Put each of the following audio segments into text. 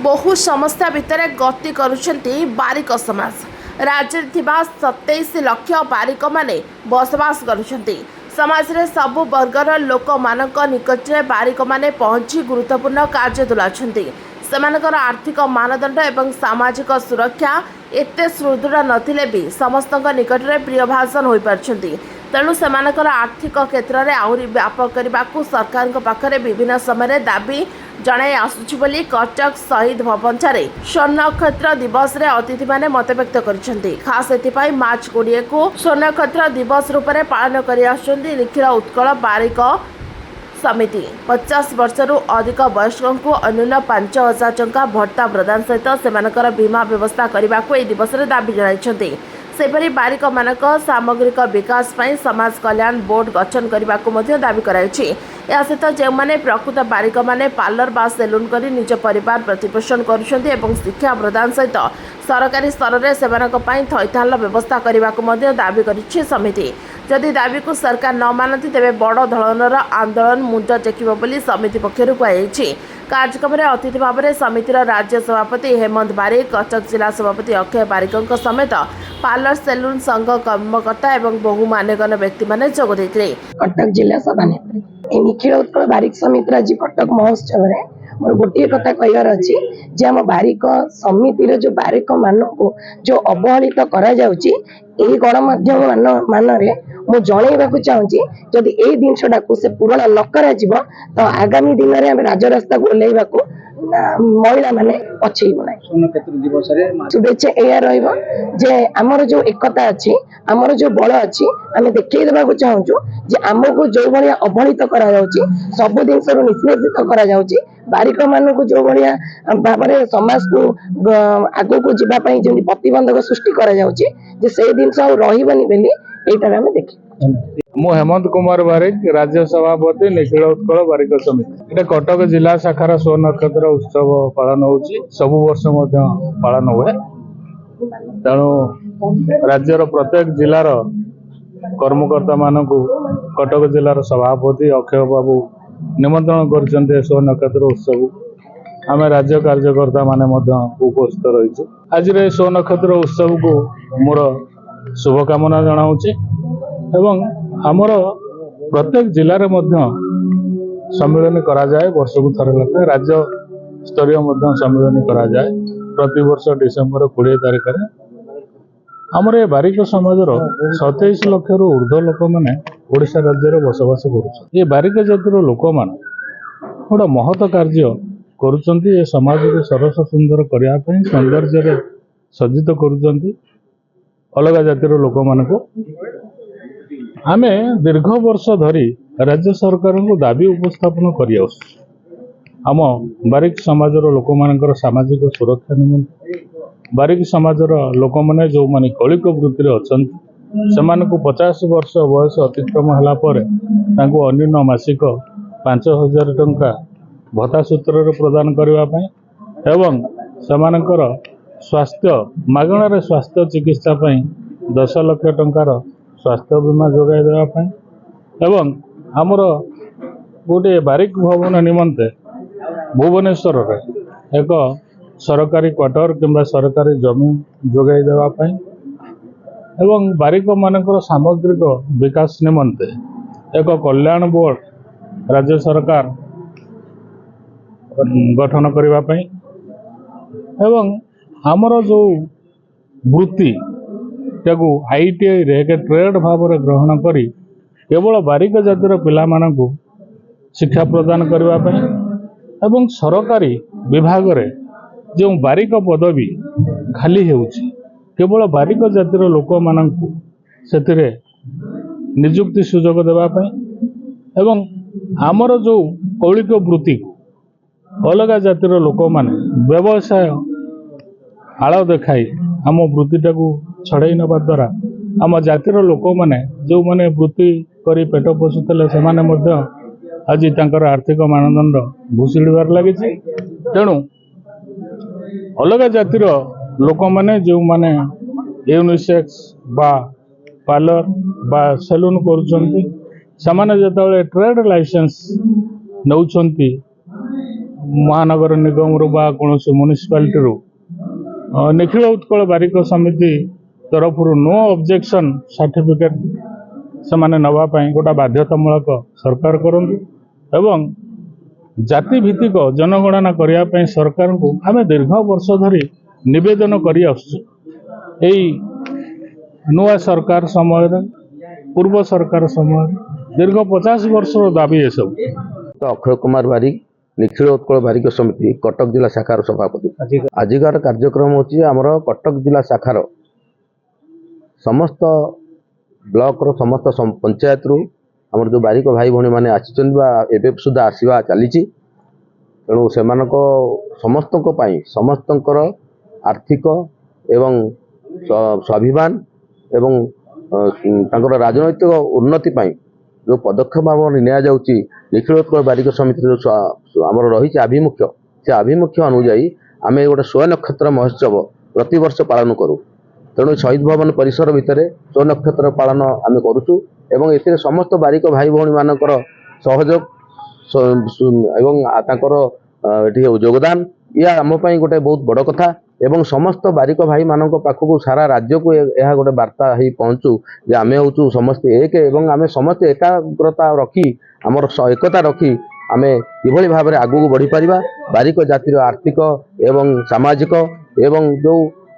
बहु समस्या भितर गति करुछन्ति बारिक समाज। राज्य में 27 लाख बारिक माने बसवास करुछन्ति। समाज रे सबु वर्गर लोक मानक निकट में बारिक माने पहुंची गुरुत्वपूर्ण कार्य तुलाछन्ति। सेमानकर आर्थिक मानदंड एवं सामाजिक सुरक्षा एते सुदृढ़ नथिले भी समस्त निकट में प्रिय भाषण हो पारछन्ति। तेणु सेमानकर आर्थिक क्षेत्र में आहुरी व्यापक करने को सरकार पाखरे विभिन्न समय दाबी जणाई आसुछि बोली कटक शहीद भवन ठारे स्वर्ण नक्षत्र दिवस रे अतिथि माने मत व्यक्त करिसेंति। खास एथिपाई मार्च 20 को स्वर्ण नक्षत्र दिवस रूप में पालन करि आछन्ति निखिल उत्कल बारिक समिति। 50 वर्षरू अधिक वयस्कों को अन्यून 5,000 टंका भत्ता प्रदान सहित सेमानकर बीमा व्यवस्था करने को यह दिवस में दाबी जणाइछन्ति। सेपरि बारिक मानक सामग्रिक विकास पर समाज कल्याण बोर्ड गठन करने को दाबी कराइछि। या सहित जो मैंने प्रकृत बारिक माने पार्लर बा सेलून करी निज परिवार प्रतिपोषण करुछन्ति एवं शिक्षा प्रदान सहित सरकारी स्तर में सेमानक पई थैथाल व्यवस्था करने को दाबी करिछि समिति। जदि दाबी को सरकार न मानती तेबे बड़ धरणर आंदोलन मुंड टेकिब बोली समिति पक्षरु कहाଯାଇଛି। कार्यक्रम में अतिथि भाव में समितिर राज्य सभापति हेमंत बारिक, कटक जिला सभापति अक्षय बारिकों समेत पार्लर सेलून संघ कर्मकर्ता एवं बहु मान्यगण्य व्यक्ति माने जोग देथिले। कटक जिला सभानेत्री निखिल उत्कल बारिक समिति आज कटक महोत्सव में मोर गोटे कथा कहर अच्छी जे आम बारिक समितिर जो बारिक मान को जो अवहेलित करा जाउची एही गणमाध्यम मानरे मु जणैबाकू चाहूँगी जदि ए जिनसटा को से पूरण न करा जिवो तो आगामी दिन में आम राजरास्ता को ओल्लैबाकू महिला माने पछेइबो नै। शुभेच्छा एया रहइबो जे आमर जो एकता अच्छी आमर जो बल अच्छी आम देखै देबाकू चाहूँ जे आमको जो भाया अवहेलित करा जाउची सब जिनस निष्पेषित करा जाउची बारिक मान को जो भाया भाव में समाज को आग को जीवाई जो प्रतिबंधक सृष्टि करा जाउची जे से जिनस रहिबनी बेली एटा आम देखि। मु हेमंत कुमार बारिक राज्य सभापति निखिल उत्कल बारिक समिति। एटा कटक जिला शाखार स्वर्ण नक्षत्र उत्सव पालन होउची सब वर्ष मध्य पालन हुए। तेणु राज्यर प्रत्येक जिलार कर्मकर्ता मान को कटक जिलार सभापति अक्षय बाबू निमंत्रण कर स्वर्ण नक्षत्र उत्सव आम राज्य कार्यकर्ता माने उपस्थित रही। आज स्वर्ण नक्षत्र उत्सव को मोर शुभकामना जनाऊँच एवं आमर प्रत्येक जिले में सम्मिलन करा जाए वर्ष को थर लगे राज्य स्तरीय सम्मिलन करा जाए प्रति वर्ष डिसेम्बर 20 तारिख में आमर ये बारिक समाज 27 लाख ऊर्ध्व लोक मैंने ओडिशा राज्य में बसवास कर बारिक जातिर लोक मैंने गोटे महत कार्य कर समाज को सरस सुंदर करने सौंदर्य सज्जित कर अलग जातिर लोक मान आमे दीर्घ वर्ष धरी राज्य सरकार को दाबी उपस्थापन कर आम बारिक समाज लोक मानकर सामाजिक सुरक्षा निमंते बारिक समाज लोक मैंने जो माने कौलिक वृत्ति अच्छा से 50 वर्ष बयस अतिक्रम होगापर अन्यून मासिक 5,000 टंका भत्ता सूत्र प्रदान करने एवं सेमानकर स्वास्थ्य मागणार स्वास्थ्य चिकित्सा 10 लाख टंकार स्वास्थ्य बीमा जोगाई देवाई एवं आमर गोटे बारिक भवन निमंते भुवनेश्वर एक सरकारी क्वार्टर किंबा सरकारी जमी जोगाई देवाई एवं बारिक मानकर सामग्रिक विकास निमंते एक कल्याण बोर्ड राज्य सरकार गठन करने एवं आमर जो वृत्ति ITI रे एक ट्रेड भाव में ग्रहण करी केवल बारिक जातिर पिला मानकु शिक्षा प्रदान करने एवं सरकारी विभाग रे जो बारिक पदवी खाली होउछि केवल बारिक जातिर लोक मानकु सेतिरे नियुक्ति सुजोग देवाई एवं आमर जो कौलिक वृत्ति अलग जातिर लोक माने व्यवसाय आड़ देखाई आम वृत्तिटा को छड़ाई नवा द्वारा आम जातिर लोक मैंने जो मैंने वृत्ति करी पेट पोषुले से आज तंकर आर्थिक मानदंड भूषिड़बार लगी। तेणु अलग जातिर लोक मैंने जो मैंने यूनिसेक्स बा पार्लर बा सेलून करुँच से ट्रेड लाइसेंस नौछंती महानगर निगम रू बा कौन म्युनिसिपालिटी रू निखिल उत्कल बारिक समिति तरफ नो ऑब्जेक्शन सर्टिफिकेट से माने नवापाई गोटा बाध्यतामूलक सरकार करंतु एवं जाति भित्तिक जनगणना करने सरकार को आम दीर्घ वर्ष धरी निवेदन करी नुआ सरकार समय पूर्व सरकार समय दीर्घ 50 वर्ष दाबी ये सब। तो अक्षय कुमार बारिक निखिल उत्कल बारिक समिति कटक जिला शाखार सभापति आजिकार कार्यक्रम होची आमर कटक जिला शाखार समस्त ब्लॉक रो समस्त पंचायत रु आमर जो बारिक भाई भौणी माने आछिचन बा एबे सुधा आसीबा चली तेणु से समस्तंकर आर्थिक एवं स्वाभिमान एवं तांकर राजनैतिक उन्नति पाई जो पदक्षेप नि निखिल उत्कल बारिक समिति जो आमर रही आभिमुख्य से आभिमुख्य अनुजाई आम गोटे स्व नक्षत्र महोत्सव प्रति वर्ष पालन करूँ तेणु शहीद भवन परिसर भितर स्व नक्षत्र पालन आम करुचु एवं ए समस्त बारिक भाई भौणी मानकर सहयोग एवं तांकर योगदान या आम गोटे बहुत बड़ कथा एवं समस्त बारिक भाई मानक पाखक सारा राज्य को यह गोटे वार्ता ही पहुँचू जे आमे होचु समस्ते एक एवं आमे समस्ते एकाग्रता रखी आमर एकता रखी आमे किभली भाव में आगू बढ़ी पारिबा बारिक जातिर आर्थिक एवं सामाजिक एवं जो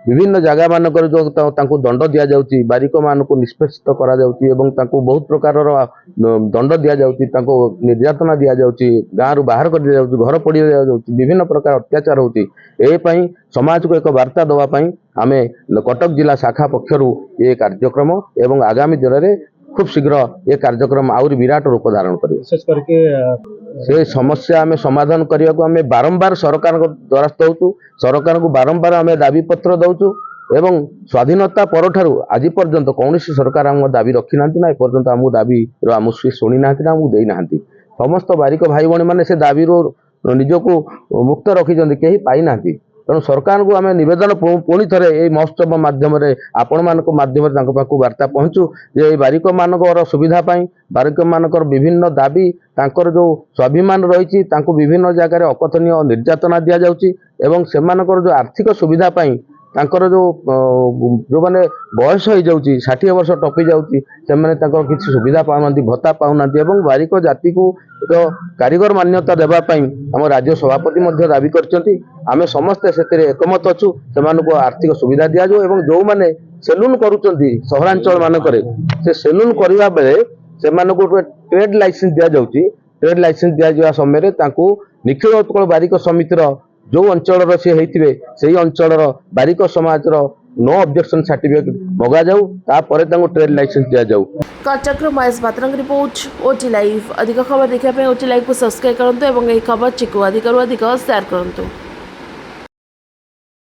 विभिन्न जगह मानकर जो तांको दंड दिया जाउची बारिक मानक निष्पेषित करा जाउची एवं तांको बहुत प्रकार दंड दिया जाउची तांको निर्यातना दिया जाउची गाँव रु बाहर कर दिया जाउची घर पड़ी दिया जाउची विभिन्न प्रकार अत्याचार होती ए पई समाज को एक वार्ता दवा पई आमे कटक जिला शाखा पक्षरु ये कार्यक्रम एवं आगामी दिन में खूब शीघ्र ये कार्यक्रम आउरी विराट रूप धारण कर विशेष करके से समस्या आम समाधान करने को आम बारंबार सरकार द्वारस्थ होचु सरकार को बारंबार आम दाबी पत्र दौचु एवं स्वाधीनता पर आज पर्यंत कौन सरकार आम दाबी रखी ना एपर्यंत आमको दाबी आम शुणी ना आमको दे ना समस्त बारिक भाई भौणी मैंने से दाबी निजको मुक्त रखी कहीं पाई ना तेणु सरकार को आम नवेदन पुणी थे ये महोत्सव मध्यम आपण मान मध्यम वार्ता पहुँचू जे बारिक मानकर सुविधा बारिक मानकर विभिन्न दाबी तांकर जो स्वाभिमान रही विभिन्न जगह अकथनीय निर्यातना दि जाउची एवं सेमानकर जो आर्थिक सुविधा तांकर जो माने बयस हो जाउची 60 वर्ष टपी जाउची से माने तांकर किसी सुविधा पाउना भत्ता पाउना एवं बारिक जाति को एक कारीगर मान्यता देबा पई हम राज्य सभापति मध्य दाबी करचंती आमे समस्त से एकमत अच्छु से आर्थिक सुविधा दिया जाऊ एवं जो माने सेलून करूचंती सहरांचल मानकरे से सेलून करबा बेले से मानको ट्रेड लाइसेंस दिया जाउची ट्रेड लाइसेंस दिया जावा समय तांको निखिल उत्कल बारिक समितिर जो अंचल सी होते से अंचल बारिक समाज नो ऑब्जेक्शन सर्टिफिकेट मगा जाऊ तापर ट्रेड लाइसेंस दिया जाऊ। कटक महेश पात्र रिपोर्ट ओटी लाइव अधिक खबर देखा ओटी लाइव को सब्सक्राइब करूँ और खबर को अधिक शेयर करूँ।